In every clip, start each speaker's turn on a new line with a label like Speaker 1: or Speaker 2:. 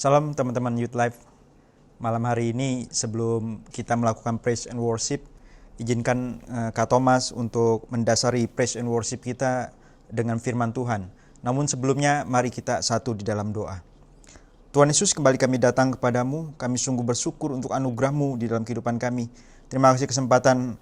Speaker 1: Salam teman-teman Youth Life. Malam hari ini sebelum kita melakukan praise and worship, izinkan Kak Thomas untuk mendasari praise and worship kita dengan firman Tuhan. Namun sebelumnya mari kita satu di dalam doa. Tuhan Yesus, kembali kami datang kepadamu. Kami sungguh bersyukur untuk anugerah-Mu di dalam kehidupan kami. Terima kasih kesempatan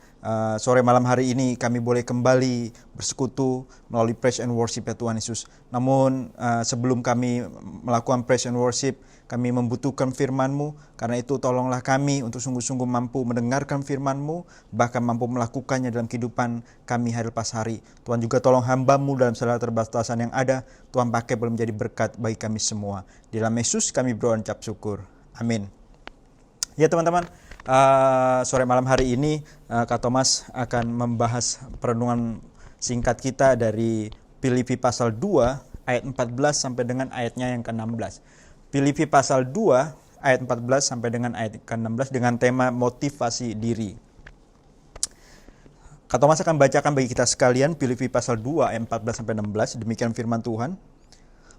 Speaker 1: sore malam hari ini kami boleh kembali bersekutu melalui praise and worship ya Tuhan Yesus. Namun sebelum kami melakukan praise and worship, kami membutuhkan firman-Mu. Karena itu tolonglah kami untuk sungguh-sungguh mampu mendengarkan firman-Mu, bahkan mampu melakukannya dalam kehidupan kami hari lepas hari. Tuhan juga tolong hamba-Mu dalam segala terbatasan yang ada. Tuhan pakai boleh menjadi berkat bagi kami semua. Di dalam Yesus kami berdoa dan ucap syukur. Amin. Ya teman-teman, sore malam hari ini Kak Thomas akan membahas perenungan singkat kita dari Filipi pasal 2 ayat 14 sampai dengan ayatnya yang ke-16. Filipi pasal 2 ayat 14 sampai dengan ayat ke-16 dengan tema motivasi diri. Kak Thomas akan bacakan bagi kita sekalian Filipi pasal 2 ayat 14 sampai 16. Demikian firman Tuhan.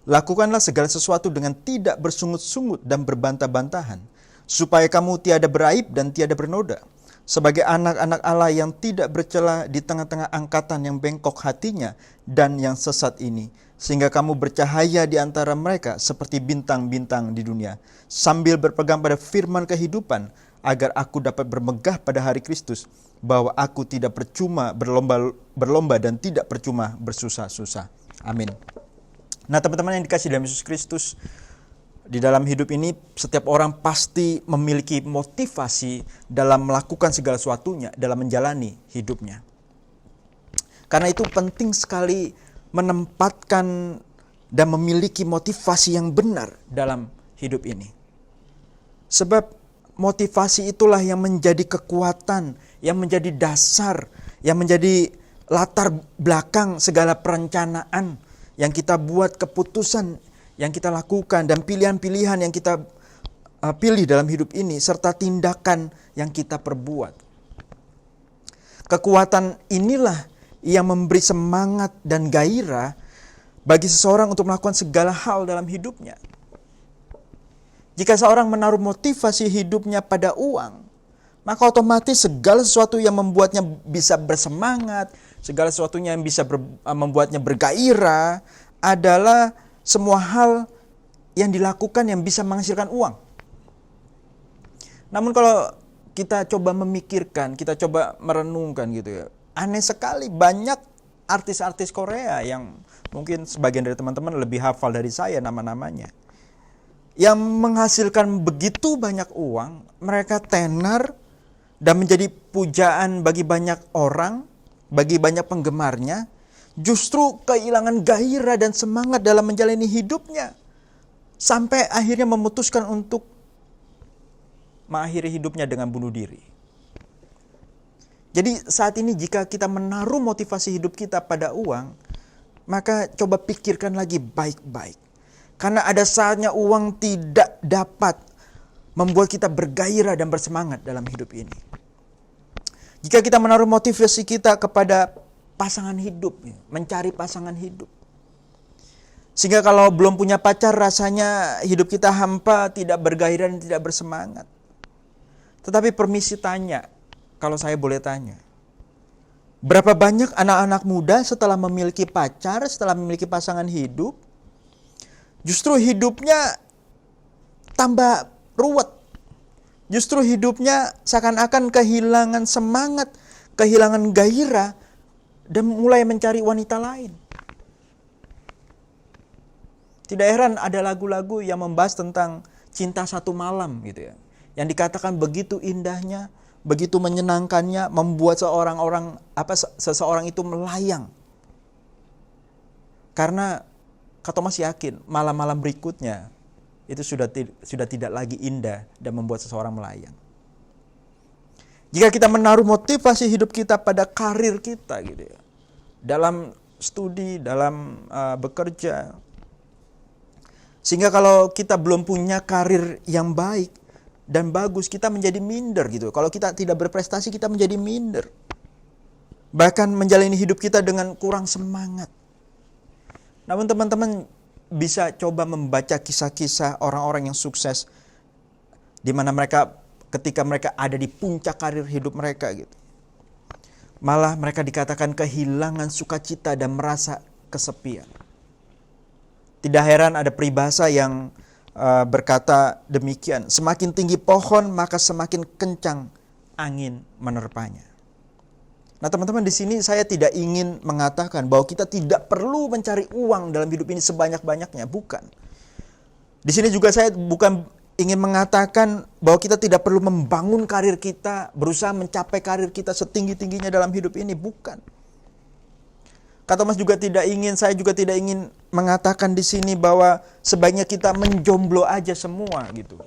Speaker 1: Lakukanlah segala sesuatu dengan tidak bersungut-sungut dan berbantah-bantahan, supaya kamu tiada beraib dan tiada bernoda, sebagai anak-anak Allah yang tidak bercela di tengah-tengah angkatan yang bengkok hatinya dan yang sesat ini, sehingga kamu bercahaya di antara mereka seperti bintang-bintang di dunia, sambil berpegang pada firman kehidupan, agar aku dapat bermegah pada hari Kristus, bahwa aku tidak percuma berlomba dan tidak percuma bersusah-susah. Amin. Nah teman-teman yang dikasih dalam Yesus Kristus, di dalam hidup ini setiap orang pasti memiliki motivasi dalam melakukan segala sesuatunya, dalam menjalani hidupnya. Karena itu penting sekali menempatkan dan memiliki motivasi yang benar dalam hidup ini. Sebab motivasi itulah yang menjadi kekuatan, yang menjadi dasar, yang menjadi latar belakang segala perencanaan yang kita buat, keputusan yang kita lakukan, dan pilihan-pilihan yang kita pilih dalam hidup ini, serta tindakan yang kita perbuat. Kekuatan inilah yang memberi semangat dan gairah bagi seseorang untuk melakukan segala hal dalam hidupnya. Jika seorang menaruh motivasi hidupnya pada uang, maka otomatis segala sesuatu yang membuatnya bisa bersemangat, segala sesuatunya yang bisa membuatnya bergairah adalah semua hal yang dilakukan yang bisa menghasilkan uang. Namun kalau kita coba memikirkan, kita coba merenungkan gitu ya, aneh sekali banyak artis-artis Korea yang mungkin sebagian dari teman-teman lebih hafal dari saya nama-namanya, yang menghasilkan begitu banyak uang, mereka tenar dan menjadi pujaan bagi banyak orang, bagi banyak penggemarnya, justru kehilangan gairah dan semangat dalam menjalani hidupnya. Sampai akhirnya memutuskan untuk mengakhiri hidupnya dengan bunuh diri. Jadi saat ini jika kita menaruh motivasi hidup kita pada uang, maka coba pikirkan lagi baik-baik. Karena ada saatnya uang tidak dapat membuat kita bergairah dan bersemangat dalam hidup ini. Jika kita menaruh motivasi kita kepada pasangan hidup, mencari pasangan hidup, sehingga kalau belum punya pacar rasanya hidup kita hampa, tidak bergairah dan tidak bersemangat. Tetapi permisi tanya, kalau saya boleh tanya, berapa banyak anak-anak muda setelah memiliki pacar, setelah memiliki pasangan hidup, justru hidupnya tambah ruwet. Justru hidupnya seakan-akan kehilangan semangat, kehilangan gairah, dan mulai mencari wanita lain. Tidak heran ada lagu-lagu yang membahas tentang cinta satu malam gitu ya. Yang dikatakan begitu indahnya, begitu menyenangkannya, membuat seseorang itu melayang. Karena Kak Thomas yakin malam-malam berikutnya itu sudah tidak lagi indah dan membuat seseorang melayang. Jika kita menaruh motivasi hidup kita pada karir kita gitu ya, dalam studi, dalam bekerja, sehingga kalau kita belum punya karir yang baik dan bagus, kita menjadi minder gitu. Kalau kita tidak berprestasi, kita menjadi minder. Bahkan menjalani hidup kita dengan kurang semangat. Namun teman-teman, bisa coba membaca kisah-kisah orang-orang yang sukses, di mana mereka ketika mereka ada di puncak karir hidup mereka gitu, malah mereka dikatakan kehilangan sukacita dan merasa kesepian. Tidak heran ada peribahasa yang berkata demikian, semakin tinggi pohon maka semakin kencang angin menerpanya. Nah teman-teman, di sini saya tidak ingin mengatakan bahwa kita tidak perlu mencari uang dalam hidup ini sebanyak-banyaknya, bukan. Di sini juga saya bukan ingin mengatakan bahwa kita tidak perlu membangun karir kita, berusaha mencapai karir kita setinggi-tingginya dalam hidup ini, bukan. Kak Thomas juga tidak ingin, saya juga tidak ingin mengatakan di sini bahwa sebaiknya kita menjomblo aja semua gitu.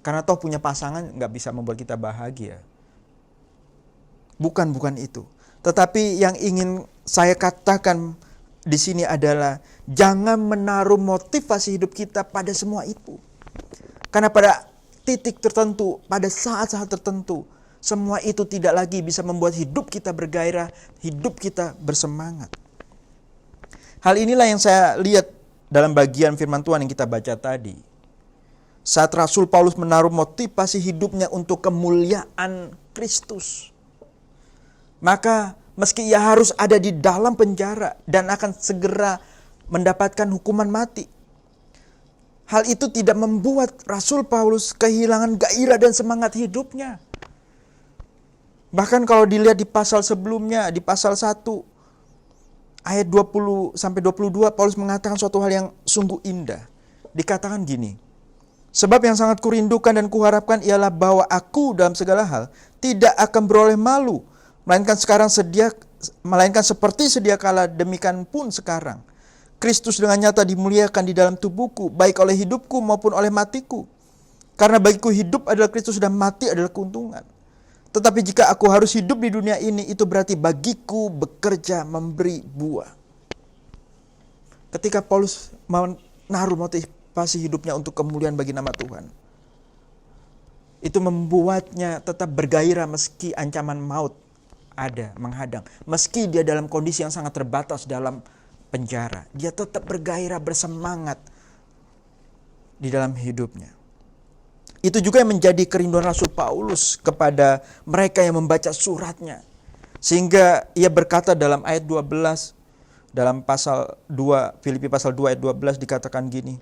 Speaker 1: Karena toh punya pasangan nggak bisa membuat kita bahagia. Bukan itu. Tetapi yang ingin saya katakan di sini adalah jangan menaruh motivasi hidup kita pada semua itu. Karena pada titik tertentu, pada saat-saat tertentu, semua itu tidak lagi bisa membuat hidup kita bergairah, hidup kita bersemangat. Hal inilah yang saya lihat dalam bagian firman Tuhan yang kita baca tadi. Saat Rasul Paulus menaruh motivasi hidupnya untuk kemuliaan Kristus, maka meski ia harus ada di dalam penjara dan akan segera mendapatkan hukuman mati, hal itu tidak membuat Rasul Paulus kehilangan gairah dan semangat hidupnya. Bahkan kalau dilihat di pasal sebelumnya, di pasal 1 ayat 20 sampai 22, Paulus mengatakan suatu hal yang sungguh indah. Dikatakan gini, sebab yang sangat kurindukan dan kuharapkan ialah bahwa aku dalam segala hal tidak akan beroleh malu, melainkan seperti sedia kala, demikian pun sekarang Kristus dengan nyata dimuliakan di dalam tubuhku, baik oleh hidupku maupun oleh matiku. Karena bagiku hidup adalah Kristus dan mati adalah keuntungan. Tetapi jika aku harus hidup di dunia ini, itu berarti bagiku bekerja memberi buah. Ketika Paulus menaruh motivasi hidupnya untuk kemuliaan bagi nama Tuhan, itu membuatnya tetap bergairah meski ancaman maut ada menghadang. Meski dia dalam kondisi yang sangat terbatas dalam penjara, dia tetap bergairah, bersemangat di dalam hidupnya. Itu juga yang menjadi kerinduan Rasul Paulus kepada mereka yang membaca suratnya. Sehingga ia berkata dalam ayat 12, dalam pasal 2, Filipi pasal 2 ayat 12 dikatakan gini,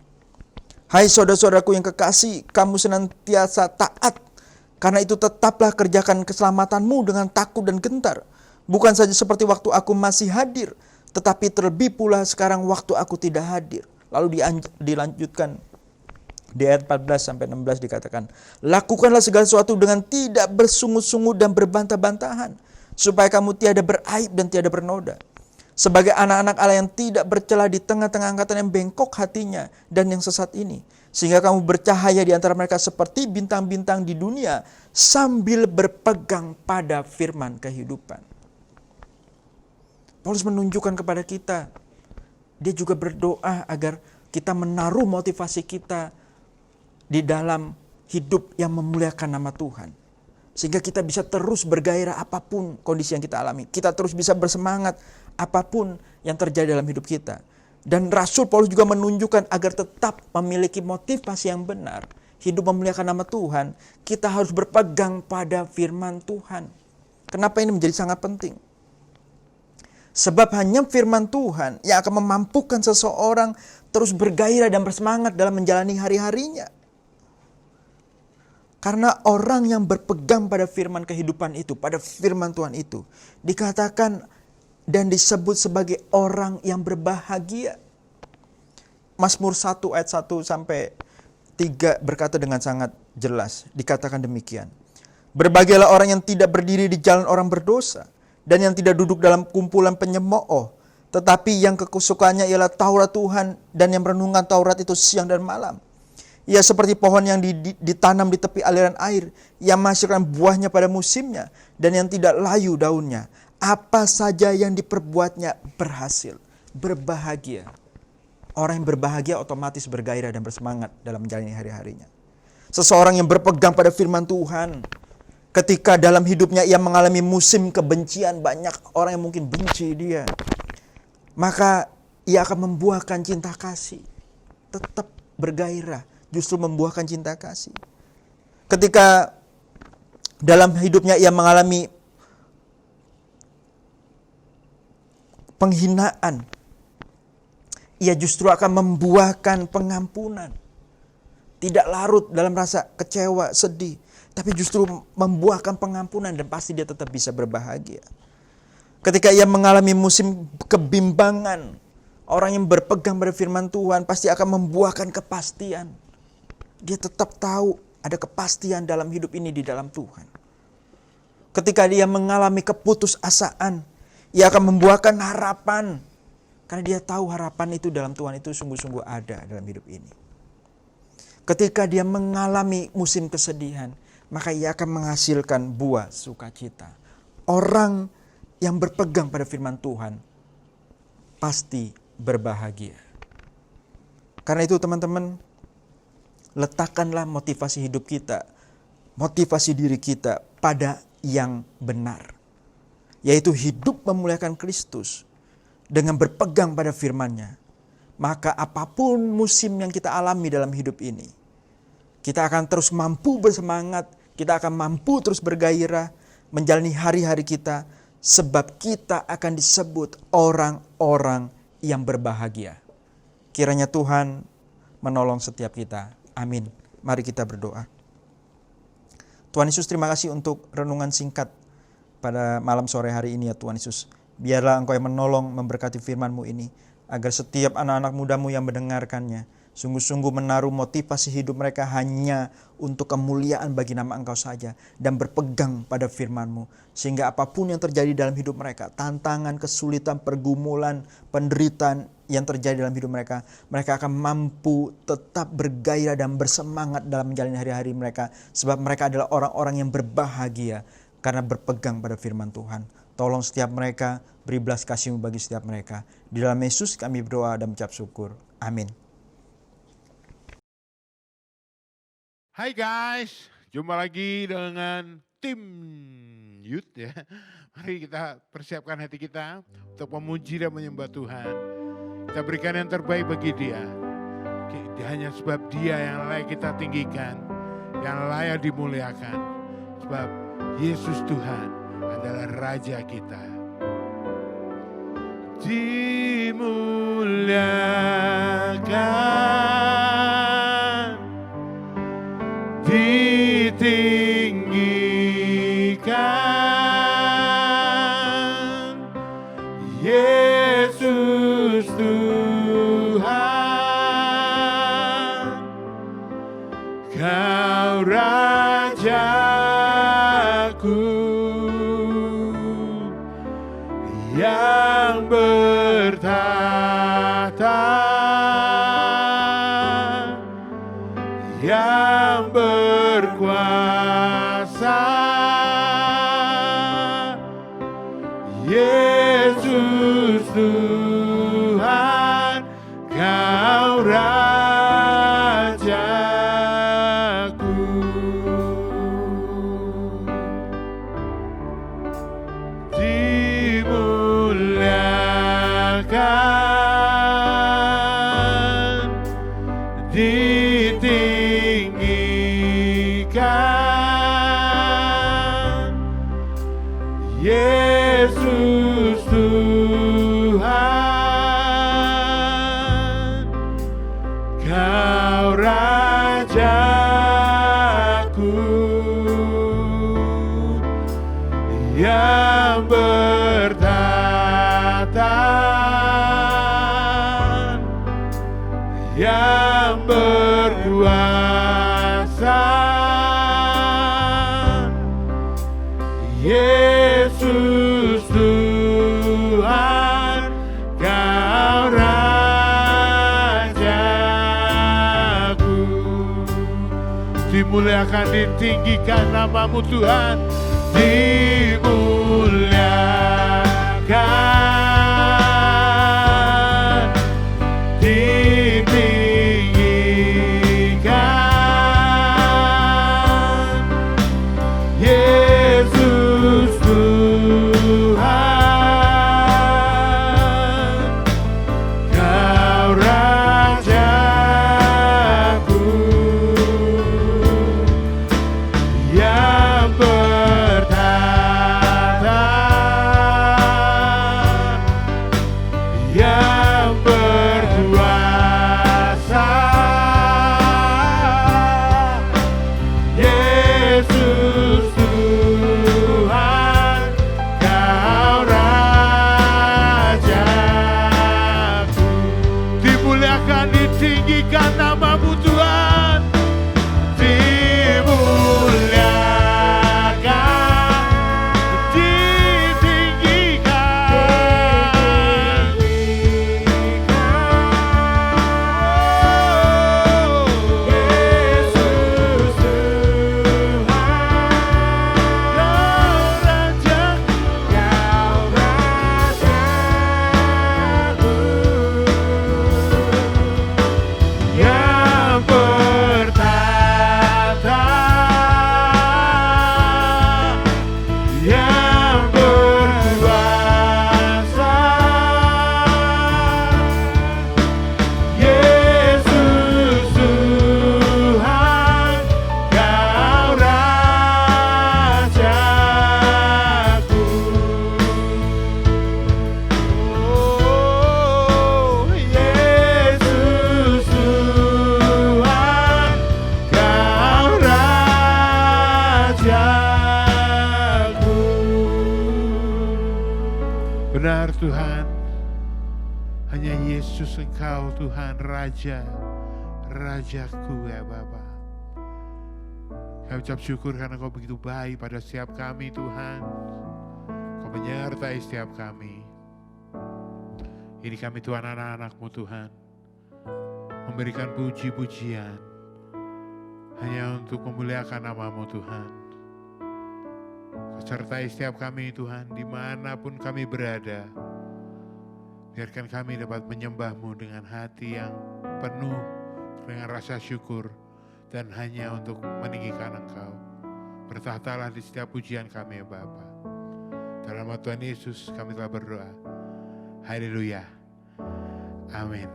Speaker 1: hai saudara-saudaraku yang kekasih, kamu senantiasa taat. Karena itu tetaplah kerjakan keselamatanmu dengan takut dan gentar. Bukan saja seperti waktu aku masih hadir, tetapi terlebih pula sekarang waktu aku tidak hadir. Lalu dilanjutkan di ayat 14 sampai 16 dikatakan, lakukanlah segala sesuatu dengan tidak bersungut-sungut dan berbantah-bantahan, supaya kamu tiada beraib dan tiada bernoda. Sebagai anak-anak Allah yang tidak bercela di tengah-tengah angkatan yang bengkok hatinya dan yang sesat ini, sehingga kamu bercahaya di antara mereka seperti bintang-bintang di dunia, sambil berpegang pada firman kehidupan. Paulus menunjukkan kepada kita, dia juga berdoa agar kita menaruh motivasi kita di dalam hidup yang memuliakan nama Tuhan. Sehingga kita bisa terus bergairah apapun kondisi yang kita alami. Kita terus bisa bersemangat apapun yang terjadi dalam hidup kita. Dan Rasul Paulus juga menunjukkan agar tetap memiliki motivasi yang benar, hidup memuliakan nama Tuhan, kita harus berpegang pada firman Tuhan. Kenapa ini menjadi sangat penting? Sebab hanya firman Tuhan yang akan memampukan seseorang terus bergairah dan bersemangat dalam menjalani hari-harinya. Karena orang yang berpegang pada firman kehidupan itu, pada firman Tuhan itu, dikatakan dan disebut sebagai orang yang berbahagia. Mazmur 1 ayat 1 sampai 3 berkata dengan sangat jelas, dikatakan demikian. Berbahagialah orang yang tidak berdiri di jalan orang berdosa, dan yang tidak duduk dalam kumpulan penyemooh, tetapi yang kesukaannya ialah Taurat Tuhan, dan yang merenungkan Taurat itu siang dan malam. Ia seperti pohon yang ditanam di tepi aliran air, yang menghasilkan buahnya pada musimnya, dan yang tidak layu daunnya. Apa saja yang diperbuatnya berhasil. Berbahagia. Orang yang berbahagia otomatis bergairah dan bersemangat dalam menjalani hari-harinya. Seseorang yang berpegang pada firman Tuhan, ketika dalam hidupnya ia mengalami musim kebencian, banyak orang yang mungkin benci dia, maka ia akan membuahkan cinta kasih. tetap bergairah, justru membuahkan cinta kasih. Ketika dalam hidupnya ia mengalami penghinaan, ia justru akan membuahkan pengampunan. Tidak larut dalam rasa kecewa, sedih, tapi justru membuahkan pengampunan dan pasti dia tetap bisa berbahagia. Ketika ia mengalami musim kebimbangan, orang yang berpegang pada firman Tuhan pasti akan membuahkan kepastian. Dia tetap tahu ada kepastian dalam hidup ini di dalam Tuhan. Ketika dia mengalami keputusasaan, ia akan membuahkan harapan. Karena dia tahu harapan itu dalam Tuhan itu sungguh-sungguh ada dalam hidup ini. Ketika dia mengalami musim kesedihan, maka ia akan menghasilkan buah sukacita. Orang yang berpegang pada firman Tuhan pasti berbahagia. Karena itu teman-teman, letakkanlah motivasi hidup kita, motivasi diri kita pada yang benar. Yaitu hidup memuliakan Kristus dengan berpegang pada firman-Nya. Maka apapun musim yang kita alami dalam hidup ini, kita akan terus mampu bersemangat, kita akan mampu terus bergairah, menjalani hari-hari kita, sebab kita akan disebut orang-orang yang berbahagia. Kiranya Tuhan menolong setiap kita. Amin. Mari kita berdoa. Tuhan Yesus, terima kasih untuk renungan singkat pada malam sore hari ini ya Tuhan Yesus. Biarlah Engkau yang menolong memberkati firman-Mu ini, agar setiap anak-anak muda-Mu yang mendengarkannya sungguh-sungguh menaruh motivasi hidup mereka hanya untuk kemuliaan bagi nama Engkau saja, dan berpegang pada firman-Mu, sehingga apapun yang terjadi dalam hidup mereka, tantangan, kesulitan, pergumulan, penderitaan yang terjadi dalam hidup mereka, mereka akan mampu tetap bergairah dan bersemangat dalam menjalani hari-hari mereka, sebab mereka adalah orang-orang yang berbahagia karena berpegang pada firman Tuhan. Tolong setiap mereka, beri belas kasih-Mu bagi setiap mereka. Di dalam Yesus kami berdoa dan mengucap syukur. Amin.
Speaker 2: Hai guys, jumpa lagi dengan tim Youth ya. Mari kita persiapkan hati kita untuk memuji dan menyembah Tuhan. Kita berikan yang terbaik bagi Dia. Hanya sebab Dia yang layak kita tinggikan, yang layak dimuliakan. Sebab Yesus Tuhan adalah Raja kita. Dimuliakan, ditinggikan, Yesus Tuhan, Kau Rajaku yang bertahta, yang berkuasa, Yesus Tuhan, Kau Rajaku. Dimuliakan, ditinggikan, Yesus Tuhan, Kau Rajaku yang bertahta, yang berkuasa, Yesus Tuhan, Kau Rajaku. Dimuliakan, ditinggikan nama-Mu Tuhan. Dimuliakan, ditinggikan, Yesus Tuhan, Kau Rajaku. Benar Tuhan, hanya Yesus Engkau Tuhan Raja, Rajaku ya Bapa. Kami ucap syukur karena Kau begitu baik pada setiap kami Tuhan. Kau menyertai setiap kami. Ini kami Tuhan anak-anak-Mu Tuhan, memberikan puji-pujian hanya untuk memuliakan nama-Mu Tuhan. Kau sertai setiap kami Tuhan, dimanapun kami berada. Biarkan kami dapat menyembah-Mu dengan hati yang penuh dengan rasa syukur dan hanya untuk meninggikan Engkau. Bertahtalah di setiap pujian kami ya Bapa. Dalam nama Tuhan Yesus kami telah berdoa. Haleluya. Amin.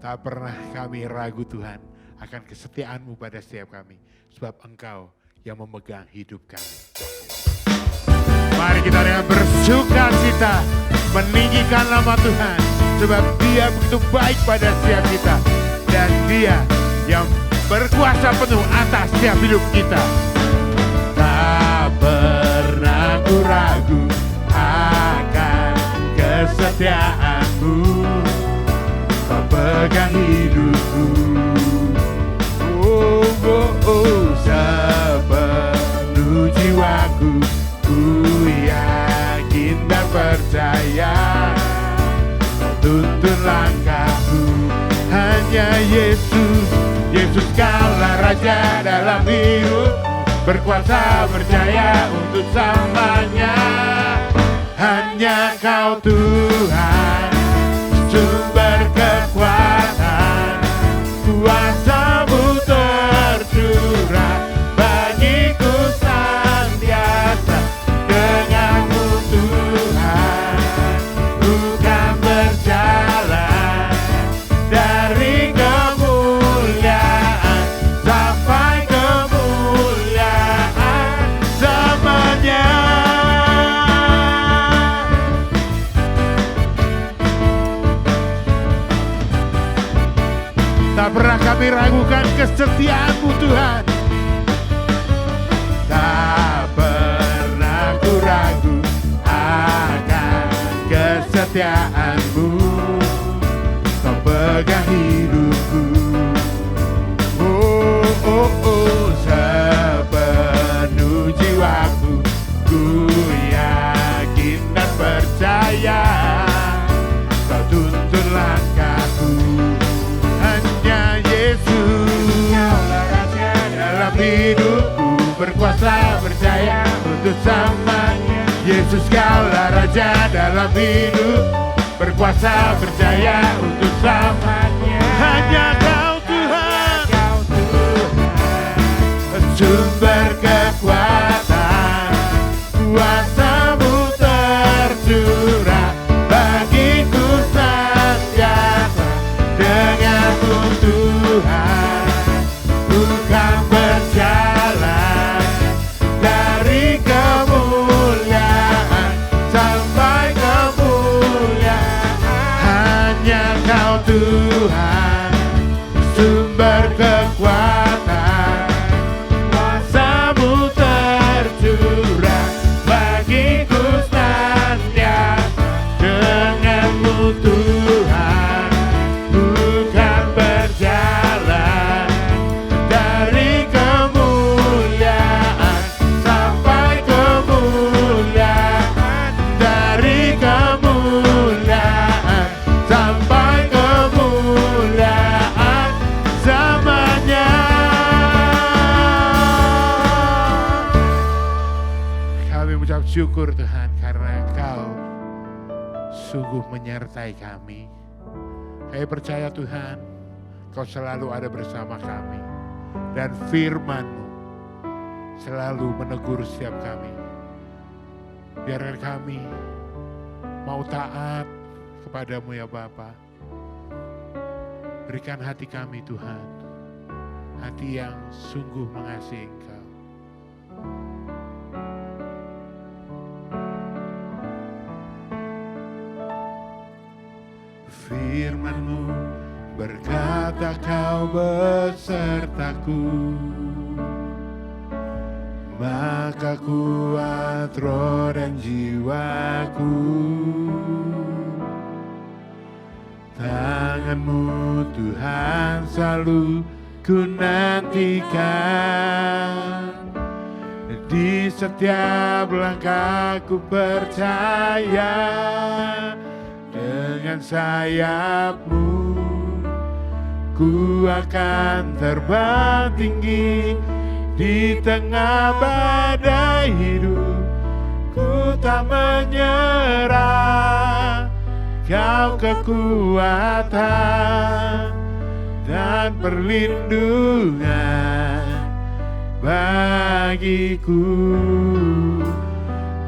Speaker 2: Tak pernah kami ragu Tuhan akan kesetiaan-Mu pada setiap kami. Sebab Engkau yang memegang hidup kami. Mari kita dengan bersuka cita meninggikan nama Tuhan. Sebab Dia begitu baik pada setiap kita. Dan Dia yang berkuasa penuh atas setiap hidup kita. Tak pernah ku ragu akan kesetiaan-Mu. Kau pegang hidupku. Oh, oh, oh, sepenuh jiwaku. Ku yakin dan percaya. Tuntun langkahku. Hanya Yesus, Yesus Kaulah Raja dalam hidup. Berkuasa berjaya untuk selamanya. Hanya Kau Tuhan, sumber kekuatan. Kuasa-Mu tercurah bagiku senantiasa. Dengan-Mu Tuhan, ku kan berjalan dari kemuliaan sampai kemuliaan selamanya. Tak pernah kami ragukan kesetiaan-Mu Tuhan. Tak pernah ku ragu akan kesetiaan-Mu. Kau pegang hidupku. Oh, oh, oh, sepenuh jiwaku. Ku yakin dan percaya. Kau tuntun langkahku. Hanya Yesus dalam hidupku. Berkuasa berjaya untuk selamanya. Yesus Kaulah Raja dalam hidup. Berkuasa berjaya untuk selamanya. Hanya Kau Tuhan, sumber kekuatan. Kuasa-Mu tercurah bagiku senantiasa. Dengan-Mu Tuhan, ku kan berjalan dari kemuliaan sampai kemuliaan. Hanya Kau Tuhan, sumber kekuatan. Kuasa-Mu tercurah bagiku senantiasa. Dengan-Mu Tuhan, ku kan berjalan dari kemuliaan sampai kemuliaan. Dari kemuliaan sampai kemuliaan selamanya. Kami mengucap syukur Tuhan karena Engkau sungguh menyertai kami. Kami percaya Tuhan, Kau selalu ada bersama kami. Dan firman-Mu selalu menegur setiap kami. Biarkan kami mau taat kepadamu ya Bapa. Berikan hati kami Tuhan, hati yang sungguh mengasihi Engkau. Firman-Mu berkata Kau besertaku, maka kuat roh dan jiwaku. Tangan-Mu Tuhan selalu ku nantikan. Di setiap langkahku percaya, dengan sayap-Mu ku akan terbang tinggi. Di tengah badai hidup ku tak menyerah. Kau kekuatan dan perlindungan bagiku,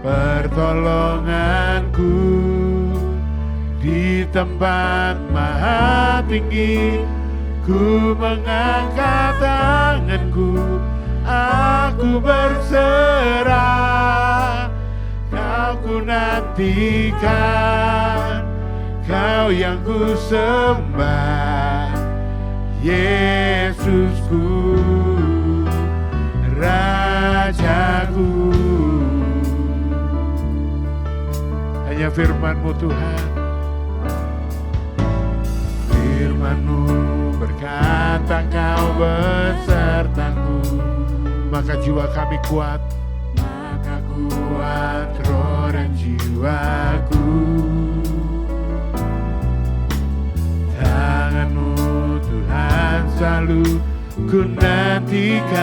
Speaker 2: pertolonganku di tempat maha tinggi. Ku mengangkat tanganku, aku berserah. Kau ku nantikan, Kau yang ku sembah, Yesusku, Rajaku. Hanya firman-Mu Tuhan, firman-Mu berkata Kau besertaku, maka jiwa kami kuat, maka kuat roh dan jiwaku. Tangan-Mu Tuhan selalu ku nantikan.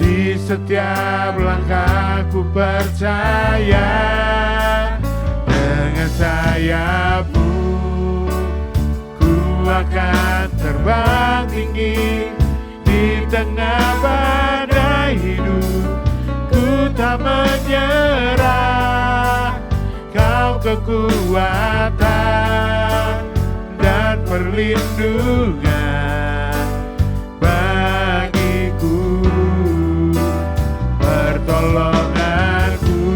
Speaker 2: Di setiap langkahku percaya, dengan sayap-Mu ku akan terbang tinggi. Di tengah badai hidup ku tak menyerah. Kau kekuatan dan perlindungan bagiku, pertolonganku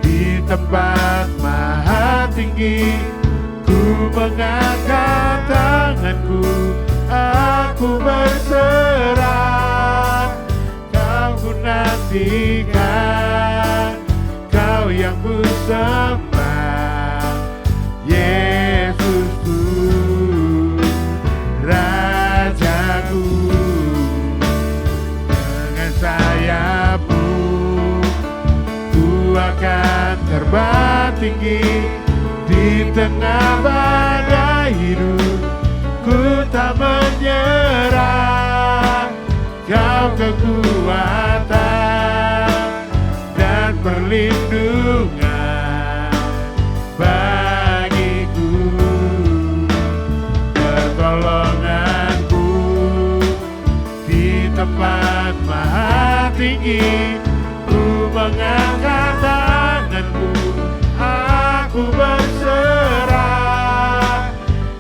Speaker 2: di tempat maha tinggi. Ku mengangkat tanganku, aku berserah. Kau ku nantikan, Kau yang ku sembah, Yesusku, Rajaku. Dengan sayap-Mu ku akan terbang tinggi. Di tengah badai hidup ku tak menyerah. Kau kekuatan dan perlindungan bagiku, pertolonganku di tempat maha tinggi. Ku mengangkat tanganku, aku berserah.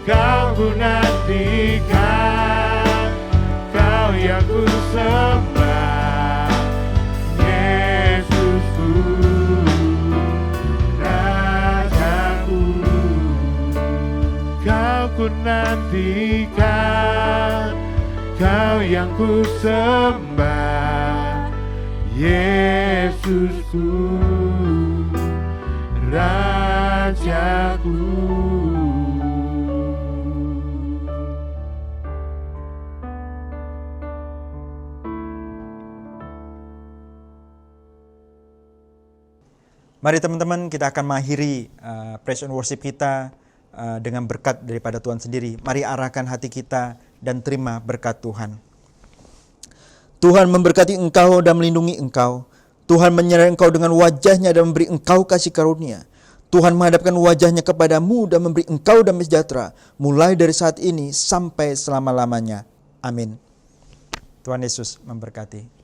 Speaker 2: Kau ku nantikan, Kau yang ku sembah, Yesusku, Rajaku. Kau ku nantikan, Kau yang ku sembah, Yesusku, Rajaku.
Speaker 1: Mari teman-teman, kita akan mengakhiri praise and worship kita dengan berkat daripada Tuhan sendiri. Mari arahkan hati kita dan terima berkat Tuhan. Tuhan memberkati engkau dan melindungi engkau. Tuhan menyertai engkau dengan wajah-Nya dan memberi engkau kasih karunia. Tuhan menghadapkan wajah-Nya kepadamu dan memberi engkau damai sejahtera, mulai dari saat ini sampai selama-lamanya. Amin. Tuhan Yesus memberkati.